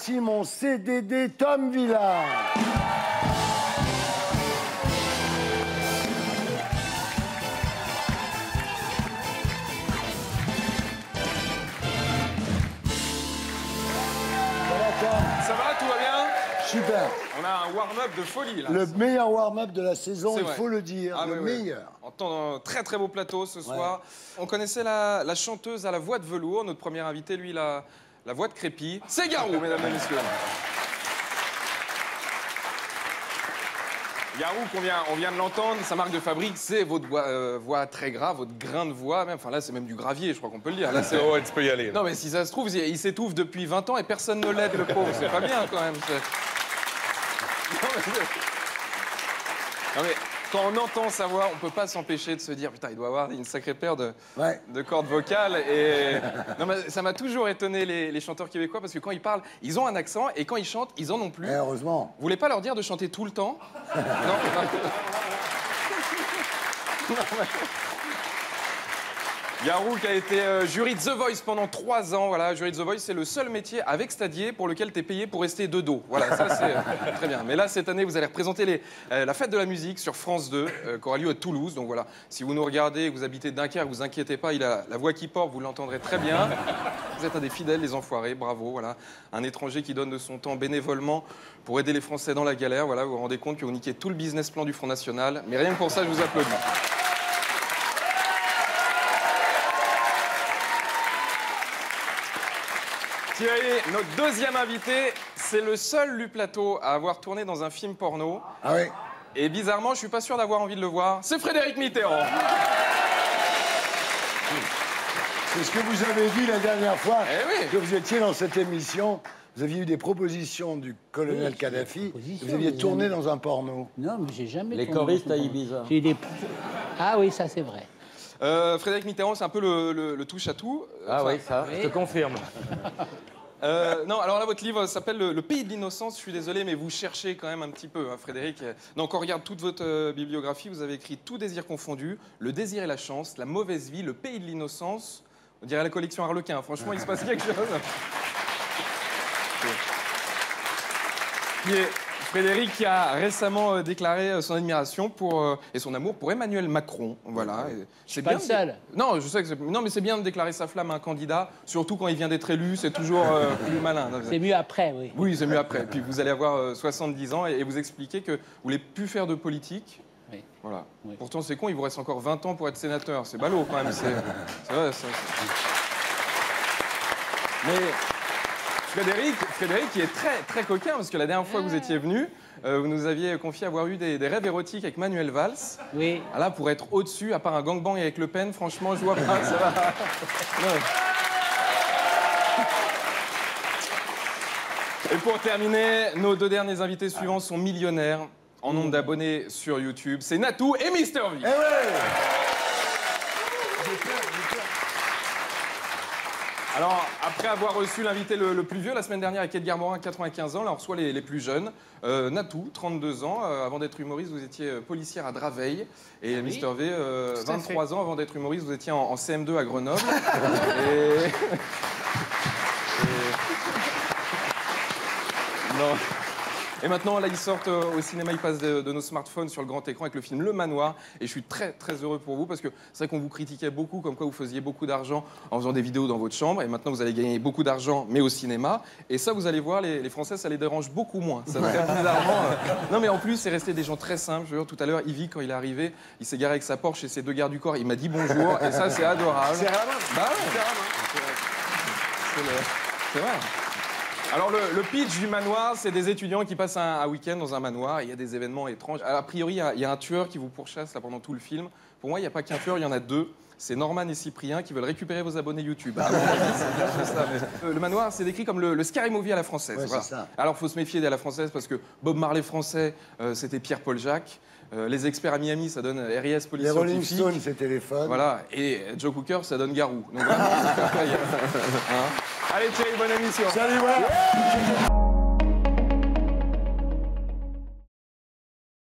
voici mon CDD Tom Villard. Ça va, tout va bien? Super. On a un warm-up de folie, là. Le meilleur warm-up de la saison, il faut le dire. Ah, le meilleur. On entend un très très beau plateau ce soir. On connaissait la chanteuse à la voix de velours. Notre premier invité, lui, la voix de crépi. C'est Garou, mesdames et messieurs. Garou, on vient de l'entendre, sa marque de fabrique, c'est votre voix très grave, votre grain de voix même. Enfin là, c'est même du gravier, je crois qu'on peut le dire. Là, c'est... Oh, tu peux y aller. Non, mais si ça se trouve, il s'étouffe depuis 20 ans et personne ne l'aide, le pauvre. C'est pas bien, quand même. Non, mais quand on entend sa voix, on peut pas s'empêcher de se dire putain, il doit avoir une sacrée paire de cordes vocales. Et non, mais ça m'a toujours étonné les chanteurs québécois parce que quand ils parlent, ils ont un accent et quand ils chantent, ils en ont plus. Heureusement. Vous voulez pas leur dire de chanter tout le temps? Non. Garou qui a été jury de The Voice pendant 3 ans. Voilà, jury de The Voice, c'est le seul métier avec Stadier pour lequel tu es payé pour rester de dos. Voilà, ça c'est très bien. Mais là, cette année, vous allez représenter la fête de la musique sur France 2, qui aura lieu à Toulouse. Donc voilà, si vous nous regardez et que vous habitez Dunkerque, vous inquiétez pas, il a la voix qui porte, vous l'entendrez très bien. Vous êtes un des fidèles, les enfoirés, bravo. Voilà, un étranger qui donne de son temps bénévolement pour aider les Français dans la galère. Voilà, vous vous rendez compte que vous niquez tout le business plan du Front National. Mais rien que pour ça, je vous applaudis. Thierry, notre deuxième invité, c'est le seul du plateau à avoir tourné dans un film porno. Ah oui. Et bizarrement, je suis pas sûr d'avoir envie de le voir. C'est Frédéric Mitterrand. C'est ce que vous avez dit la dernière fois oui. que vous étiez dans cette émission. Vous aviez eu des propositions du colonel Kadhafi. Vous aviez tourné dans un porno. Non, mais j'ai jamais Les tourné choristes dans un à porno. Ibiza. J'ai des... Ah oui, ça c'est vrai. Frédéric Mitterrand, c'est un peu le touche-à-tout. Ah oui, ça, je te confirme. Non, alors là, votre livre s'appelle Le pays de l'innocence. Je suis désolé, mais vous cherchez quand même un petit peu, hein, Frédéric. Donc, on regarde toute votre bibliographie. Vous avez écrit Tout désir confondu, Le désir et la chance, La mauvaise vie, Le pays de l'innocence. On dirait la collection Harlequin. Franchement, il se passe quelque chose. Frédéric qui a récemment déclaré son admiration et son amour pour Emmanuel Macron. Voilà. C'est pas le seul. Non, je sais que non, mais c'est bien de déclarer sa flamme à un candidat, surtout quand il vient d'être élu, c'est toujours plus malin. C'est mieux après, oui. Oui, c'est mieux après. Puis vous allez avoir 70 ans et vous expliquez que vous voulez plus faire de politique. Oui. Voilà. Oui. Pourtant, c'est con, il vous reste encore 20 ans pour être sénateur. C'est ballot quand même. C'est vrai, ça. Mais Frédéric, qui est très, très coquin, parce que la dernière fois que vous étiez venu, vous nous aviez confié avoir eu des rêves érotiques avec Manuel Valls. Oui. Ah là, pour être au-dessus, à part un gangbang avec Le Pen, franchement, je vois pas. Ça va. Non. Et pour terminer, nos 2 derniers invités suivants sont millionnaires en nombre d'abonnés sur YouTube. C'est Natou et Mister V. Eh ouais. Alors, après avoir reçu l'invité le plus vieux la semaine dernière avec Edgar Morin, 95 ans, là on reçoit les plus jeunes. Natou, 32 ans. Avant d'être humoriste, vous étiez policière à Draveil. Et Mister V, 23 ans. Avant d'être humoriste, vous étiez en CM2 à Grenoble. Non. Et maintenant, là, ils sortent au cinéma, ils passent de nos smartphones sur le grand écran avec le film Le Manoir. Et je suis très, très heureux pour vous parce que c'est vrai qu'on vous critiquait beaucoup, comme quoi vous faisiez beaucoup d'argent en faisant des vidéos dans votre chambre. Et maintenant, vous allez gagner beaucoup d'argent, mais au cinéma. Et ça, vous allez voir, les Français, ça les dérange beaucoup moins. Ça va faire bizarrement. Non, mais en plus, c'est resté des gens très simples. Je veux dire, tout à l'heure, Yvi, quand il est arrivé, il s'est garé avec sa Porsche et ses 2 gardes du corps. Il m'a dit bonjour. Et ça, c'est adorable. C'est vraiment. Bah ouais. C'est vrai. Alors, le pitch du manoir, c'est des étudiants qui passent un week-end dans un manoir et il y a des événements étranges. A priori, il y a un tueur qui vous pourchasse là, pendant tout le film. Pour moi, il n'y a pas qu'un tueur, il y en a 2. C'est Norman et Cyprien qui veulent récupérer vos abonnés YouTube. Ah, c'est ça, mais... Le manoir, c'est décrit comme le Scary Movie à la française. Ouais, voilà. ça. Alors, il faut se méfier de la française parce que Bob Marley français, c'était Pierre-Paul Jacques. Les experts à Miami, ça donne RIS Police Les Rolling Scientifique. Stones, c'est téléphone. Voilà. Et Joe Cooker, ça donne Garou. Donc, voilà. Hein. Allez, Thierry, bonne émission. Salut, voilà.